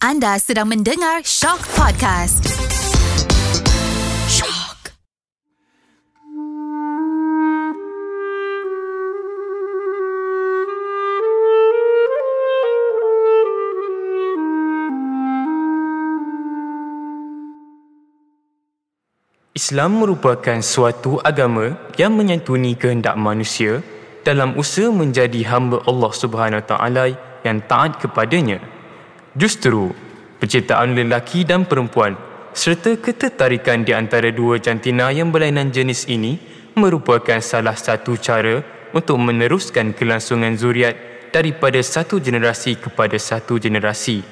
Anda sedang mendengar Shock Podcast. Shock. Islam merupakan suatu agama yang menyantuni kehendak manusia dalam usaha menjadi hamba Allah Subhanahu Wa Taala yang taat kepadanya. Justru, penciptaan lelaki dan perempuan serta ketertarikan di antara dua jantina yang berlainan jenis ini merupakan salah satu cara untuk meneruskan kelangsungan zuriat daripada satu generasi kepada satu generasi.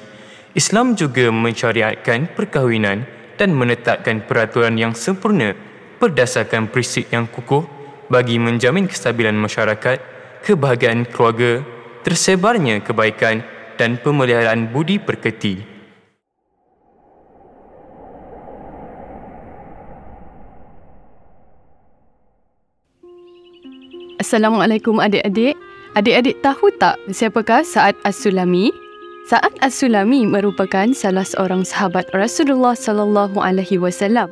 Islam juga mensyariatkan perkahwinan dan menetapkan peraturan yang sempurna berdasarkan prinsip yang kukuh bagi menjamin kestabilan masyarakat, kebahagiaan keluarga, tersebarnya kebaikan dan pemeliharaan budi pekerti. Assalamualaikum adik-adik. Adik-adik tahu tak siapakah Sa'ad As-Sulami? Sa'ad As-Sulami merupakan salah seorang sahabat Rasulullah sallallahu alaihi wasallam.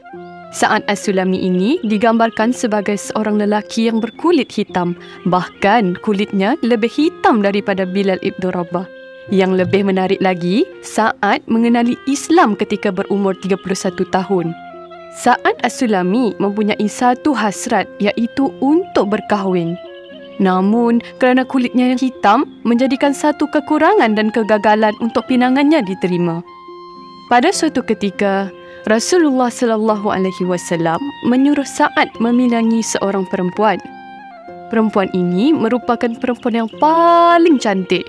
Sa'ad As-Sulami ini digambarkan sebagai seorang lelaki yang berkulit hitam, bahkan kulitnya lebih hitam daripada Bilal ibn Rabah. Yang lebih menarik lagi, Sa'ad mengenali Islam ketika berumur 31 tahun. Sa'ad As-Sulami mempunyai satu hasrat, iaitu untuk berkahwin. Namun, kerana kulitnya yang hitam, menjadikan satu kekurangan dan kegagalan untuk pinangannya diterima. Pada suatu ketika, Rasulullah sallallahu alaihi wasallam menyuruh Sa'ad meminangi seorang perempuan. Perempuan ini merupakan perempuan yang paling cantik.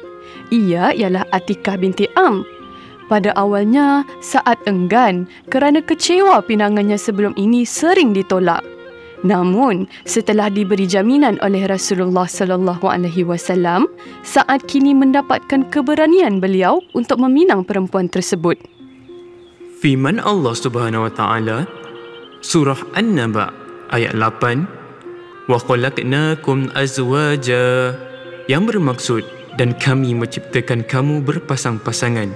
Ia ialah Atikah binti Am. Pada awalnya, Sa'ad enggan kerana kecewa pinangannya sebelum ini sering ditolak. Namun, setelah diberi jaminan oleh Rasulullah sallallahu alaihi wasallam, Sa'ad kini mendapatkan keberanian beliau untuk meminang perempuan tersebut. Firman Allah Subhanahu Wa Taala, Surah An-Naba ayat 8, "Wa khalaqnakum azwaja", yang bermaksud dan kami menciptakan kamu berpasang-pasangan.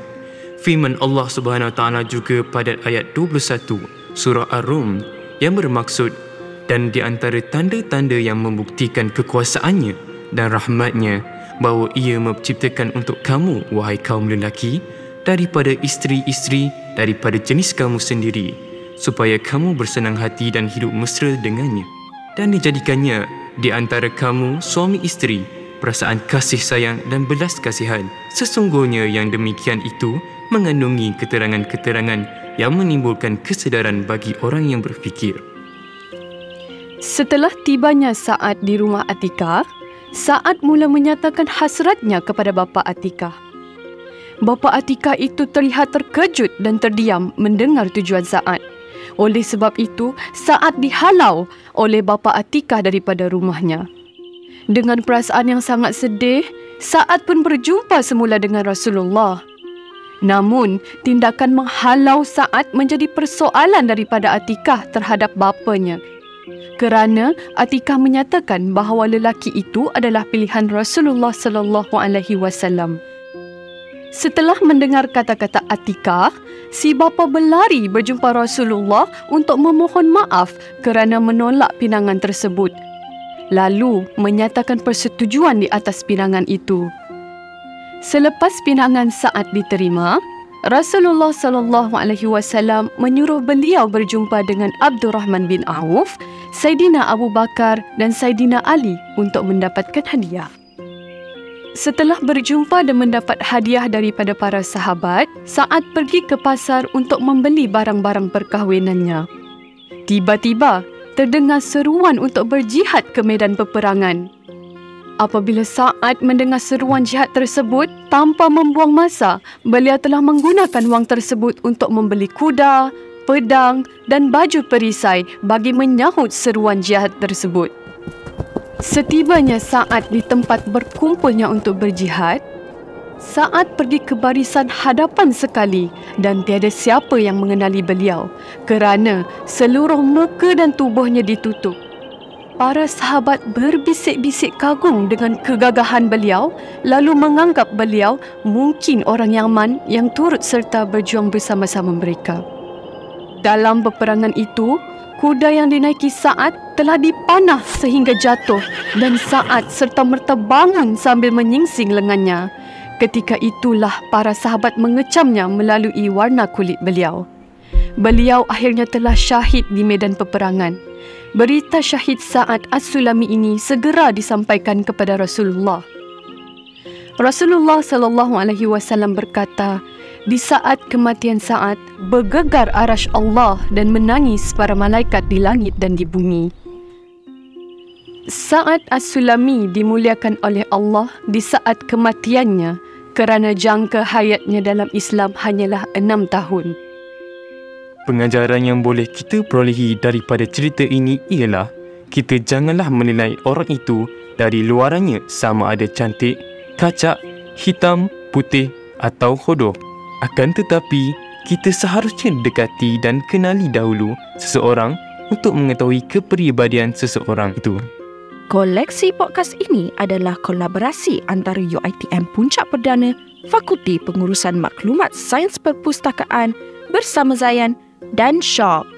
Firman Allah Subhanahu Wa Taala juga pada ayat 21 surah Ar-Rum yang bermaksud, dan di antara tanda-tanda yang membuktikan kekuasaannya dan rahmatnya bahawa ia menciptakan untuk kamu, wahai kaum lelaki, daripada isteri-isteri daripada jenis kamu sendiri, supaya kamu bersenang hati dan hidup mesra dengannya, dan dijadikannya di antara kamu suami isteri perasaan kasih sayang dan belas kasihan. Sesungguhnya yang demikian itu mengandungi keterangan-keterangan yang menimbulkan kesedaran bagi orang yang berfikir. Setelah tibanya Sa'ad di rumah Atikah, Sa'ad mula menyatakan hasratnya kepada bapa Atikah. Bapa Atikah itu terlihat terkejut dan terdiam mendengar tujuan Sa'ad. Oleh sebab itu, Sa'ad dihalau oleh bapa Atikah daripada rumahnya. Dengan perasaan yang sangat sedih, Sa'ad pun berjumpa semula dengan Rasulullah. Namun, tindakan menghalau Sa'ad menjadi persoalan daripada Atikah terhadap bapanya. Kerana Atikah menyatakan bahawa lelaki itu adalah pilihan Rasulullah sallallahu alaihi wasallam. Setelah mendengar kata-kata Atikah, si bapa berlari berjumpa Rasulullah untuk memohon maaf kerana menolak pinangan tersebut, lalu menyatakan persetujuan di atas pinangan itu. Selepas pinangan Sa'ad diterima, Rasulullah sallallahu alaihi wasallam menyuruh beliau berjumpa dengan Abdurrahman bin Auf, Saidina Abu Bakar dan Saidina Ali untuk mendapatkan hadiah. Setelah berjumpa dan mendapat hadiah daripada para sahabat, Sa'ad pergi ke pasar untuk membeli barang-barang perkahwinannya. Tiba-tiba, terdengar seruan untuk berjihad ke medan peperangan. Apabila Sa'ad mendengar seruan jihad tersebut, tanpa membuang masa, beliau telah menggunakan wang tersebut untuk membeli kuda, pedang dan baju perisai bagi menyahut seruan jihad tersebut. Setibanya Sa'ad di tempat berkumpulnya untuk berjihad, Sa'ad pergi ke barisan hadapan sekali dan tiada siapa yang mengenali beliau kerana seluruh muka dan tubuhnya ditutup. Para sahabat berbisik-bisik kagum dengan kegagahan beliau, lalu menganggap beliau mungkin orang Yaman yang turut serta berjuang bersama-sama mereka. Dalam peperangan itu, kuda yang dinaiki Sa'ad telah dipanah sehingga jatuh dan Sa'ad serta-merta bangun sambil menyingsing lengannya. Ketika itulah para sahabat mengecamnya melalui warna kulit beliau. Beliau akhirnya telah syahid di medan peperangan. Berita syahid Sa'ad As-Sulami ini segera disampaikan kepada Rasulullah. Rasulullah SAW berkata, di saat kematian Sa'ad, bergegar arasy Allah dan menangis para malaikat di langit dan di bumi. Sa'ad As-Sulami dimuliakan oleh Allah di saat kematiannya kerana jangka hayatnya dalam Islam hanyalah 6 tahun. Pengajaran yang boleh kita perolehi daripada cerita ini ialah kita janganlah menilai orang itu dari luarannya sama ada cantik, kacak, hitam, putih atau hodoh. Akan tetapi, kita seharusnya dekati dan kenali dahulu seseorang untuk mengetahui kepribadian seseorang itu. Koleksi podcast ini adalah kolaborasi antara UiTM Puncak Perdana, Fakulti Pengurusan Maklumat Sains Perpustakaan bersama Zayan dan Shock.